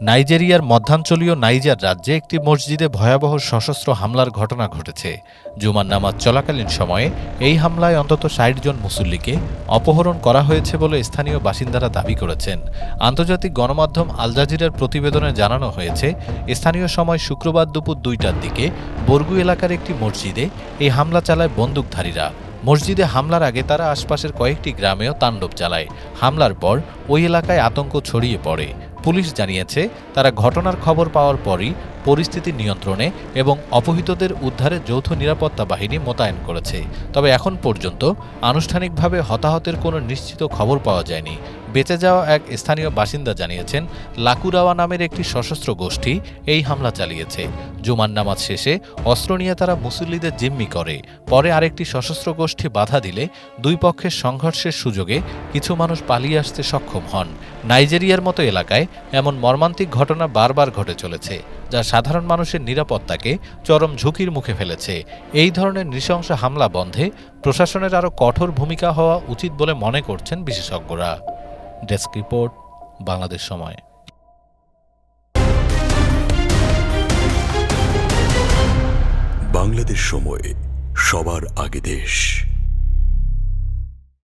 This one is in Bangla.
নাইজেরিয়ার মধ্যাঞ্চলীয় নাইজার রাজ্যে একটি মসজিদে ভয়াবহ সশস্ত্র হামলার ঘটনা ঘটেছে। জুমার নামাজ চলাকালীন সময়ে এই হামলায় অন্তত ৬০ জন মুসল্লিকে অপহরণ করা হয়েছে বলে স্থানীয় বাসিন্দারা দাবি করেছেন। আন্তর্জাতিক গণমাধ্যম আল জাজিরার প্রতিবেদনে জানানো হয়েছে, স্থানীয় সময় শুক্রবার দুপুর ২টার দিকে বর্গু এলাকার একটি মসজিদে এই হামলা চালায় বন্দুকধারীরা। মসজিদে হামলার আগে তারা আশপাশের কয়েকটি গ্রামেও তাণ্ডব চালায়। হামলার পর ওই এলাকায় আতঙ্ক ছড়িয়ে পড়ে। পুলিশ জানিয়েছে, তারা ঘটনার খবর পাওয়ার পরই পরিস্থিতি নিয়ন্ত্রণে এবং অপহৃতদের উদ্ধারে যৌথ নিরাপত্তা বাহিনী মোতায়েন করেছে। তবে এখন পর্যন্ত আনুষ্ঠানিকভাবে হতাহতের কোনো নিশ্চিত খবর পাওয়া যায়নি। বেঁচে যাওয়া এক স্থানীয় বাসিন্দা জানিয়েছেন, লাকুরাওয়া নামের একটি সশস্ত্র গোষ্ঠী এই হামলা চালিয়েছে। জুমার নামাজ শেষে অস্ত্র নিয়ে তারা মুসল্লিদের জিম্মি করে। পরে আরেকটি সশস্ত্র গোষ্ঠী বাধা দিলে দুই পক্ষের সংঘর্ষের সুযোগে কিছু মানুষ পালিয়ে আসতে সক্ষম হন। নাইজেরিয়ার মতো এলাকায় এমন মর্মান্তিক ঘটনা বারবার ঘটে চলেছে, যা সাধারণ মানুষের নিরাপত্তাকে চরম ঝুঁকির মুখে ফেলেছে। এই ধরনের নৃশংস হামলা বন্ধে প্রশাসনের আরও কঠোর ভূমিকা হওয়া উচিত বলে মনে করছেন বিশেষজ্ঞরা। ডেস্ক রিপোর্ট, বাংলাদেশ সময়। বাংলাদেশ সময়, সবার আগে দেশ।